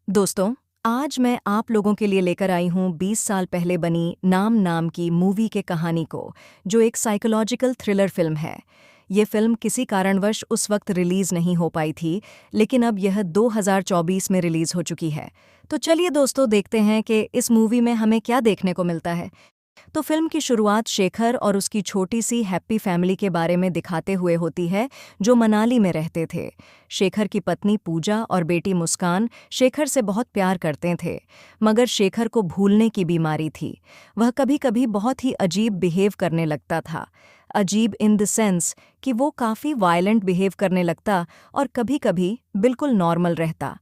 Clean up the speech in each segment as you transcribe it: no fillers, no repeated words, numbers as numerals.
दोस्तों, आज मैं आप लोगों के लिए लेकर आई हूँ 20 साल पहले बनी नाम नाम की मूवी के कहानी को, जो एक साइकोलॉजिकल थ्रिलर फिल्म है। ये फिल्म किसी कारणवश उस वक्त रिलीज नहीं हो पाई थी, लेकिन अब यह 2024 में रिलीज हो चुकी है। तो चलिए दोस्तों, देखते हैं कि इस मूवी में हमें क्या देखने को मिलता है। तो फिल्म की शुरुआत शेखर और उसकी छोटी सी हैप्पी फैमिली के बारे में दिखाते हुए होती है, जो मनाली में रहते थे। शेखर की पत्नी पूजा और बेटी मुस्कान शेखर से बहुत प्यार करते थे, मगर शेखर को भूलने की बीमारी थी। वह कभी-कभी बहुत ही अजीब बिहेव करने लगता था। अजीब इन द सेंस कि वो काफ़ी वायलेंट बिहेव करने लगता और कभी-कभी बिल्कुल नॉर्मल रहता।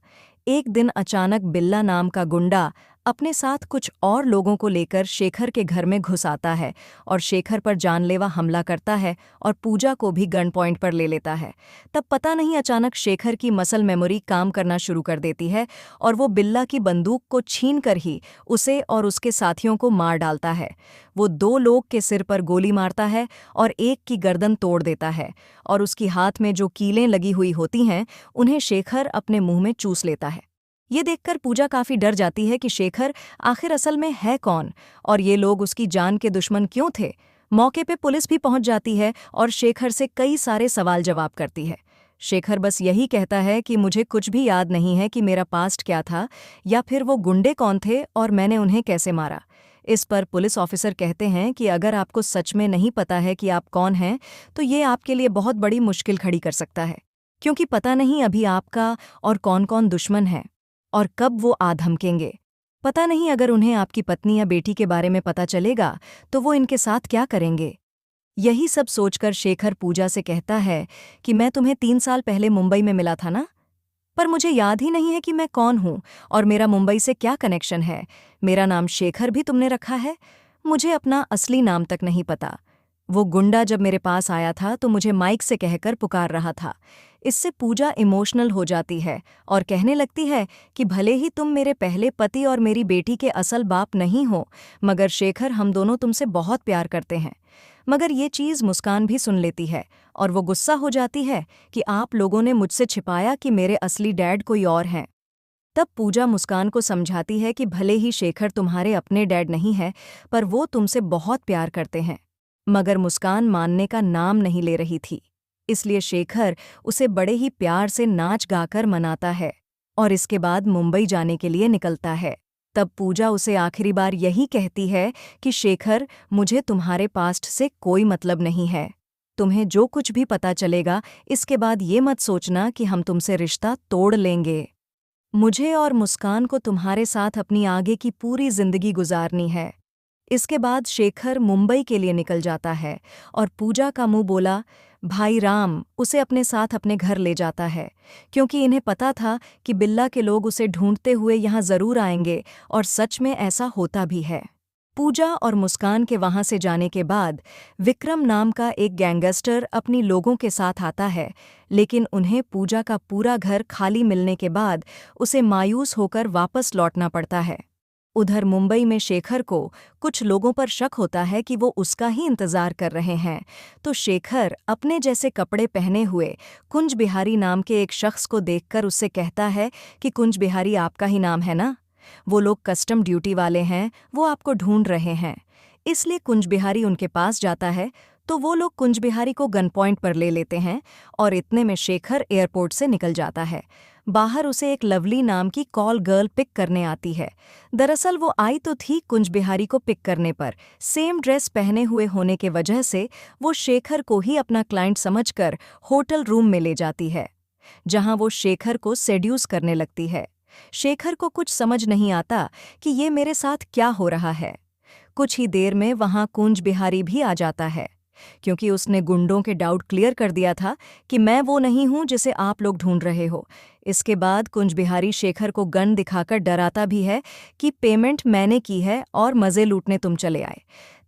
एक दिन अचानक बिल्ला नाम का गुंडा अपने साथ कुछ और लोगों को लेकर शेखर के घर में घुस आता है और शेखर पर जानलेवा हमला करता है और पूजा को भी गन पॉइंट पर ले लेता है। तब पता नहीं अचानक शेखर की मसल मेमोरी काम करना शुरू कर देती है और वो बिल्ला की बंदूक को छीन कर ही उसे और उसके साथियों को मार डालता है। वो 2 लोग के सिर पर गोली मारता है और एक की गर्दन तोड़ देता है, और उसकी हाथ में जो कीलें लगी हुई होती हैं उन्हें शेखर अपने मुंह में चूस लेता है। ये देखकर पूजा काफी डर जाती है कि शेखर आखिर असल में है कौन और ये लोग उसकी जान के दुश्मन क्यों थे। मौके पे पुलिस भी पहुंच जाती है और शेखर से कई सारे सवाल जवाब करती है। शेखर बस यही कहता है कि मुझे कुछ भी याद नहीं है कि मेरा पास्ट क्या था या फिर वो गुंडे कौन थे और मैंने उन्हें कैसे मारा। इस पर पुलिस ऑफिसर कहते हैं कि अगर आपको सच में नहीं पता है कि आप कौन हैं, तो ये आपके लिए बहुत बड़ी मुश्किल खड़ी कर सकता है, क्योंकि पता नहीं अभी आपका और कौन-कौन दुश्मन है और कब वो आ धमकेंगे। पता नहीं अगर उन्हें आपकी पत्नी या बेटी के बारे में पता चलेगा तो वो इनके साथ क्या करेंगे। यही सब सोचकर शेखर पूजा से कहता है कि मैं तुम्हें 3 साल पहले मुंबई में मिला था ना, पर मुझे याद ही नहीं है कि मैं कौन हूँ और मेरा मुंबई से क्या कनेक्शन है। मेरा नाम शेखर भी तुमने रखा है, मुझे अपना असली नाम तक नहीं पता। वो गुंडा जब मेरे पास आया था तो मुझे माइक से कहकर पुकार रहा था। इससे पूजा इमोशनल हो जाती है और कहने लगती है कि भले ही तुम मेरे पहले पति और मेरी बेटी के असल बाप नहीं हो, मगर शेखर हम दोनों तुमसे बहुत प्यार करते हैं। मगर ये चीज़ मुस्कान भी सुन लेती है और वो गुस्सा हो जाती है कि आप लोगों ने मुझसे छिपाया कि मेरे असली डैड कोई और हैं। तब पूजा मुस्कान को समझाती है कि भले ही शेखर तुम्हारे अपने डैड नहीं है, पर वो तुमसे बहुत प्यार करते हैं। मगर मुस्कान मानने का नाम नहीं ले रही थी, इसलिए शेखर उसे बड़े ही प्यार से नाच गाकर मनाता है और इसके बाद मुंबई जाने के लिए निकलता है। तब पूजा उसे आखिरी बार यही कहती है कि शेखर, मुझे तुम्हारे पास्ट से कोई मतलब नहीं है। तुम्हें जो कुछ भी पता चलेगा, इसके बाद ये मत सोचना कि हम तुमसे रिश्ता तोड़ लेंगे। मुझे और मुस्कान को तुम्हारे साथ अपनी आगे की पूरी जिंदगी गुजारनी है। इसके बाद शेखर मुंबई के लिए निकल जाता है और पूजा का मुंह बोला भाई राम उसे अपने साथ अपने घर ले जाता है, क्योंकि इन्हें पता था कि बिल्ला के लोग उसे ढूंढते हुए यहाँ जरूर आएंगे, और सच में ऐसा होता भी है। पूजा और मुस्कान के वहां से जाने के बाद विक्रम नाम का एक गैंगस्टर अपनी लोगों के साथ आता है, लेकिन उन्हें पूजा का पूरा घर खाली मिलने के बाद उसे मायूस होकर वापस लौटना पड़ता है। उधर मुंबई में शेखर को कुछ लोगों पर शक होता है कि वो उसका ही इंतजार कर रहे हैं, तो शेखर अपने जैसे कपड़े पहने हुए कुंज बिहारी नाम के एक शख्स को देखकर उससे कहता है कि कुंज बिहारी आपका ही नाम है ना? वो लोग कस्टम ड्यूटी वाले हैं, वो आपको ढूंढ रहे हैं। इसलिए कुंज बिहारी उनके पास जाता है, तो वो लोग कुंज बिहारी को गन पॉइंट पर ले लेते हैं और इतने में शेखर एयरपोर्ट से निकल जाता है। बाहर उसे एक लवली नाम की कॉल गर्ल पिक करने आती है। दरअसल वो आई तो थी कुंज बिहारी को पिक करने, पर सेम ड्रेस पहने हुए होने के वजह से वो शेखर को ही अपना क्लाइंट समझकर होटल रूम में ले जाती है, जहां वो शेखर को सेड्यूस करने लगती है। शेखर को कुछ समझ नहीं आता कि ये मेरे साथ क्या हो रहा है। कुछ ही देर में वहां कुंज बिहारी भी आ जाता है, क्योंकि उसने गुंडों के डाउट क्लियर कर दिया था कि मैं वो नहीं हूं जिसे आप लोग ढूंढ रहे हो। इसके बाद कुंज बिहारी शेखर को गन दिखाकर डराता भी है कि पेमेंट मैंने की है और मजे लूटने तुम चले आए।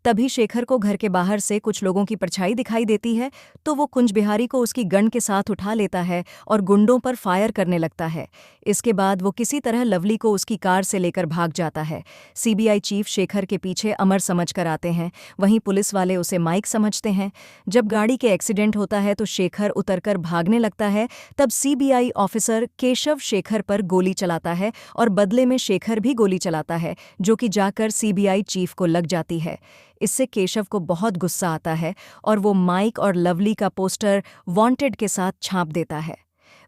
तभी शेखर को घर के बाहर से कुछ लोगों की परछाई दिखाई देती है, तो वो कुंज बिहारी को उसकी गन के साथ उठा लेता है और गुंडों पर फायर करने लगता है। इसके बाद वो किसी तरह लवली को उसकी कार से लेकर भाग जाता है। सीबीआई चीफ शेखर के पीछे अमर समझकर आते हैं, वहीं पुलिस वाले उसे माइक समझते हैं। जब गाड़ी के एक्सीडेंट होता है तो शेखर उतरकर भागने लगता है, तब सीबीआई ऑफिसर केशव शेखर पर गोली चलाता है और बदले में शेखर भी गोली चलाता है, जो कि जाकर सीबीआई चीफ को लग जाती है। इससे केशव को बहुत गुस्सा आता है और वो माइक और लवली का पोस्टर वांटेड के साथ छाप देता है।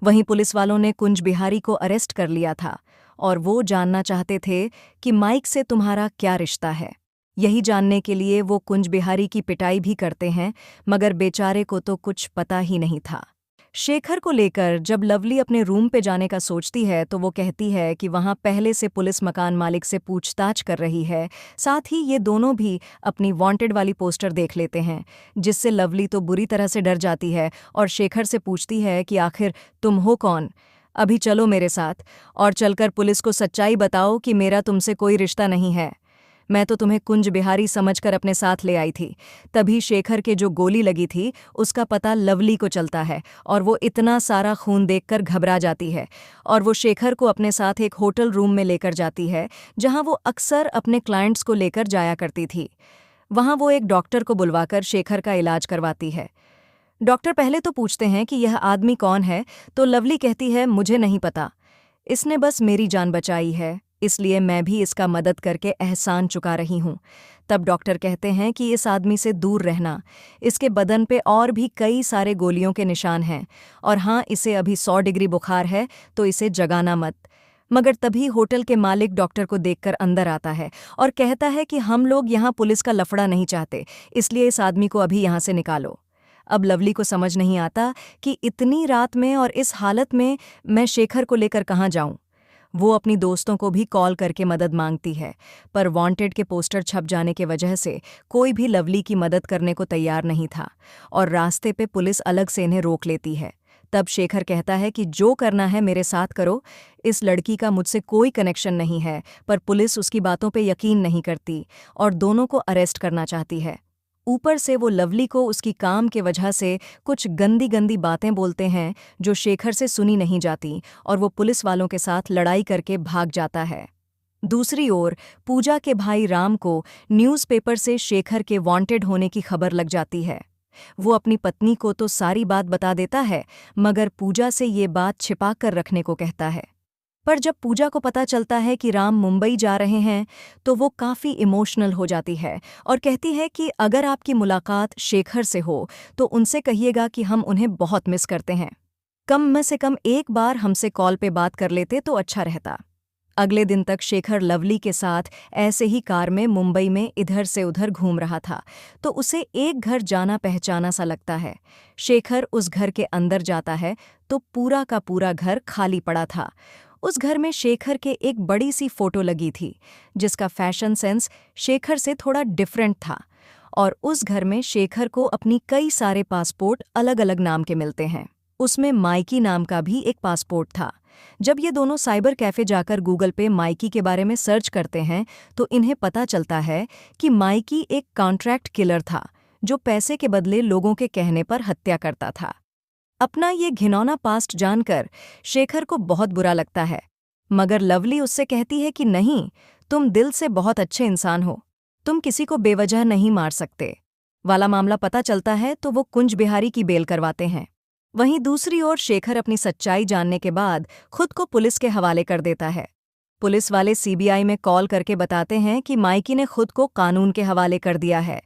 वहीं पुलिस वालों ने कुंज बिहारी को अरेस्ट कर लिया था और वो जानना चाहते थे कि माइक से तुम्हारा क्या रिश्ता है। यही जानने के लिए वो कुंज बिहारी की पिटाई भी करते हैं, मगर बेचारे को तो कुछ पता ही नहीं था। शेखर को लेकर जब लवली अपने रूम पे जाने का सोचती है तो वो कहती है कि वहाँ पहले से पुलिस मकान मालिक से पूछताछ कर रही है। साथ ही ये दोनों भी अपनी वांटेड वाली पोस्टर देख लेते हैं, जिससे लवली तो बुरी तरह से डर जाती है और शेखर से पूछती है कि आखिर तुम हो कौन? अभी चलो मेरे साथ और चलकर पुलिस को सच्चाई बताओ कि मेरा तुमसे कोई रिश्ता नहीं है। मैं तो तुम्हें कुंज बिहारी समझकर अपने साथ ले आई थी। तभी शेखर के जो गोली लगी थी उसका पता लवली को चलता है और वो इतना सारा खून देखकर घबरा जाती है और वो शेखर को अपने साथ एक होटल रूम में लेकर जाती है, जहां वो अक्सर अपने क्लाइंट्स को लेकर जाया करती थी। वहां वो एक डॉक्टर को बुलवाकर शेखर का इलाज करवाती है। डॉक्टर पहले तो पूछते हैं कि यह आदमी कौन है, तो लवली कहती है मुझे नहीं पता, इसने बस मेरी जान बचाई है, इसलिए मैं भी इसका मदद करके एहसान चुका रही हूँ। तब डॉक्टर कहते हैं कि इस आदमी से दूर रहना, इसके बदन पे और भी कई सारे गोलियों के निशान हैं और हाँ, इसे अभी 100 डिग्री बुखार है, तो इसे जगाना मत। मगर तभी होटल के मालिक डॉक्टर को देखकर अंदर आता है और कहता है कि हम लोग यहाँ पुलिस का लफड़ा नहीं चाहते, इसलिए इस आदमी को अभी यहाँ से निकालो। अब लवली को समझ नहीं आता कि इतनी रात में और इस हालत में मैं शेखर को लेकर कहाँ जाऊं। वो अपनी दोस्तों को भी कॉल करके मदद मांगती है, पर वांटेड के पोस्टर छप जाने की वजह से कोई भी लवली की मदद करने को तैयार नहीं था और रास्ते पे पुलिस अलग से इन्हें रोक लेती है। तब शेखर कहता है कि जो करना है मेरे साथ करो, इस लड़की का मुझसे कोई कनेक्शन नहीं है, पर पुलिस उसकी बातों पे यकीन नहीं करती और दोनों को अरेस्ट करना चाहती है। ऊपर से वो लवली को उसकी काम के वजह से कुछ गंदी गंदी बातें बोलते हैं जो शेखर से सुनी नहीं जाती और वो पुलिस वालों के साथ लड़ाई करके भाग जाता है। दूसरी ओर पूजा के भाई राम को न्यूज़पेपर से शेखर के वांटेड होने की खबर लग जाती है। वो अपनी पत्नी को तो सारी बात बता देता है, मगर पूजा से ये बात छिपा कर रखने को कहता है। पर जब पूजा को पता चलता है कि राम मुंबई जा रहे हैं तो वो काफ़ी इमोशनल हो जाती है और कहती है कि अगर आपकी मुलाकात शेखर से हो तो उनसे कहिएगा कि हम उन्हें बहुत मिस करते हैं। कम में से कम एक बार हमसे कॉल पे बात कर लेते तो अच्छा रहता। अगले दिन तक शेखर लवली के साथ ऐसे ही कार में मुंबई में इधर से उधर घूम रहा था, तो उसे एक घर जाना पहचाना सा लगता है। शेखर उस घर के अंदर जाता है तो पूरा का पूरा घर खाली पड़ा था। उस घर में शेखर के एक बड़ी सी फोटो लगी थी, जिसका फैशन सेंस शेखर से थोड़ा डिफरेंट था, और उस घर में शेखर को अपनी कई सारे पासपोर्ट अलग अलग नाम के मिलते हैं। उसमें माइकी नाम का भी एक पासपोर्ट था। जब ये दोनों साइबर कैफे जाकर गूगल पे माइकी के बारे में सर्च करते हैं तो इन्हें पता चलता है कि माइकी एक कॉन्ट्रैक्ट किलर था जो पैसे के बदले लोगों के कहने पर हत्या करता था। अपना ये घिनौना पास्ट जानकर शेखर को बहुत बुरा लगता है, मगर लवली उससे कहती है कि नहीं, तुम दिल से बहुत अच्छे इंसान हो, तुम किसी को बेवजह नहीं मार सकते। वाला मामला पता चलता है तो वो कुंज बिहारी की बेल करवाते हैं। वहीं दूसरी ओर शेखर अपनी सच्चाई जानने के बाद खुद को पुलिस के हवाले कर देता है। पुलिस वाले सीबीआई में कॉल करके बताते हैं कि माइकी ने खुद को कानून के हवाले कर दिया है।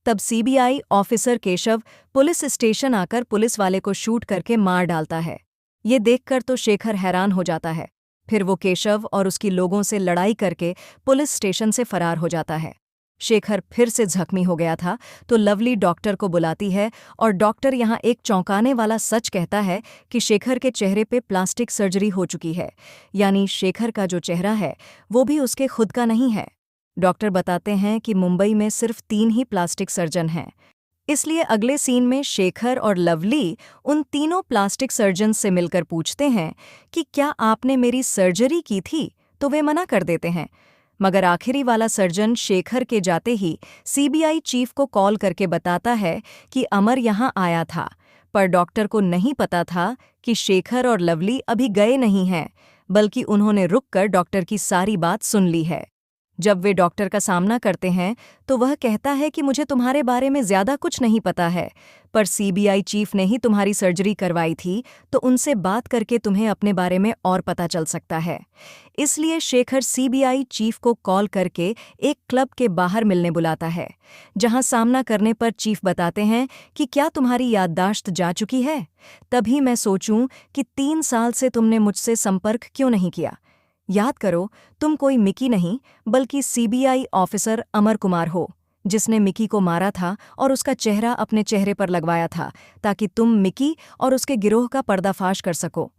तब CBI officer Keshav police station आकर पुलिस वाले को शूट करके मार डालता है। ये देखकर तो शेखर हैरान हो जाता है। फिर वो केशव और उसकी लोगों से लड़ाई करके पुलिस स्टेशन से फरार हो जाता है। शेखर फिर से जख्मी हो गया था तो लवली डॉक्टर को बुलाती है और डॉक्टर यहाँ एक चौंकाने वाला सच कहता है कि शेखर के चेहरे पे प्लास्टिक सर्जरी हो चुकी है, यानी शेखर का जो चेहरा है वो भी उसके खुद का नहीं है। डॉक्टर बताते हैं कि मुंबई में सिर्फ 3 ही प्लास्टिक सर्जन हैं। इसलिए अगले सीन में शेखर और लवली उन तीनों प्लास्टिक सर्जन से मिलकर पूछते हैं कि क्या आपने मेरी सर्जरी की थी, तो वे मना कर देते हैं, मगर आखिरी वाला सर्जन शेखर के जाते ही सीबीआई चीफ को कॉल करके बताता है कि अमर यहाँ आया था, पर डॉक्टर को नहीं पता था कि शेखर और लवली अभी गए नहीं हैं, बल्कि उन्होंने रुककर डॉक्टर की सारी बात सुन ली है। जब वे डॉक्टर का सामना करते हैं तो वह कहता है कि मुझे तुम्हारे बारे में ज़्यादा कुछ नहीं पता है, पर सीबीआई चीफ ने ही तुम्हारी सर्जरी करवाई थी, तो उनसे बात करके तुम्हें अपने बारे में और पता चल सकता है। इसलिए शेखर सीबीआई चीफ को कॉल करके एक क्लब के बाहर मिलने बुलाता है, जहां सामना करने पर चीफ बताते हैं कि क्या तुम्हारी याददाश्त जा चुकी है? तभी मैं सोचूं कि 3 साल से तुमने मुझसे संपर्क क्यों नहीं किया। याद करो, तुम कोई मिकी नहीं बल्कि सीबीआई ऑफिसर अमर कुमार हो, जिसने मिकी को मारा था और उसका चेहरा अपने चेहरे पर लगवाया था ताकि तुम मिकी और उसके गिरोह का पर्दाफाश कर सको।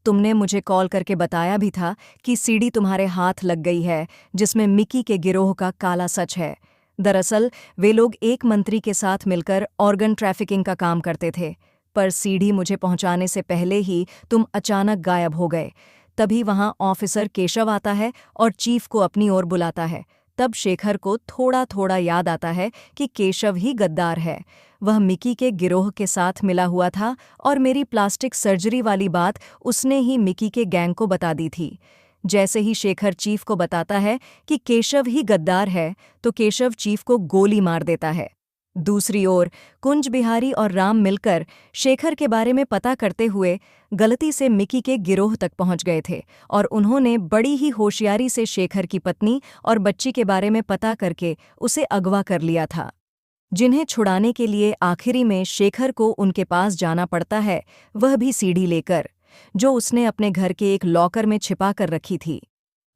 तुमने मुझे कॉल करके बताया भी था कि सीडी तुम्हारे हाथ लग गई है, जिसमें मिकी के गिरोह का काला सच है। दरअसल वे लोग एक मंत्री के साथ मिलकर ऑर्गन ट्रैफिकिंग का काम करते थे, पर सीडी मुझे पहुंचाने से पहले ही तुम अचानक गायब हो गए। तभी वहां ऑफिसर केशव आता है और चीफ को अपनी ओर बुलाता है। तब शेखर को थोड़ा थोड़ा याद आता है कि केशव ही गद्दार है। वह मिकी के गिरोह के साथ मिला हुआ था और मेरी प्लास्टिक सर्जरी वाली बात उसने ही मिकी के गैंग को बता दी थी। जैसे ही शेखर चीफ को बताता है कि केशव ही गद्दार है, तो केशव चीफ को गोली मार देता है। दूसरी ओर कुंज बिहारी और राम मिलकर शेखर के बारे में पता करते हुए गलती से मिकी के गिरोह तक पहुंच गए थे और उन्होंने बड़ी ही होशियारी से शेखर की पत्नी और बच्ची के बारे में पता करके उसे अगवा कर लिया था, जिन्हें छुड़ाने के लिए आखिरी में शेखर को उनके पास जाना पड़ता है, वह भी सीढ़ी लेकर, जो उसने अपने घर के एक लॉकर में छिपा कर रखी थी।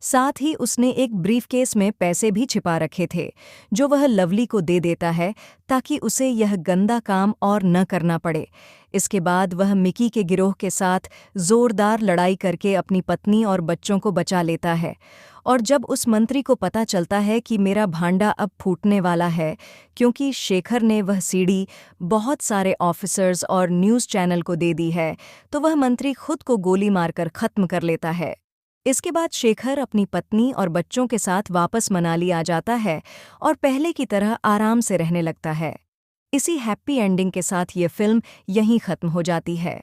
साथ ही उसने एक ब्रीफकेस में पैसे भी छिपा रखे थे, जो वह लवली को दे देता है ताकि उसे यह गंदा काम और न करना पड़े। इसके बाद वह मिकी के गिरोह के साथ जोरदार लड़ाई करके अपनी पत्नी और बच्चों को बचा लेता है। और जब उस मंत्री को पता चलता है कि मेरा भांडा अब फूटने वाला है, क्योंकि शेखर ने वह सीडी बहुत सारे ऑफिसर्स और न्यूज़ चैनल को दे दी है, तो वह मंत्री खुद को गोली मारकर खत्म कर लेता है। इसके बाद शेखर अपनी पत्नी और बच्चों के साथ वापस मनाली आ जाता है और पहले की तरह आराम से रहने लगता है। इसी हैप्पी एंडिंग के साथ ये फिल्म यहीं खत्म हो जाती है।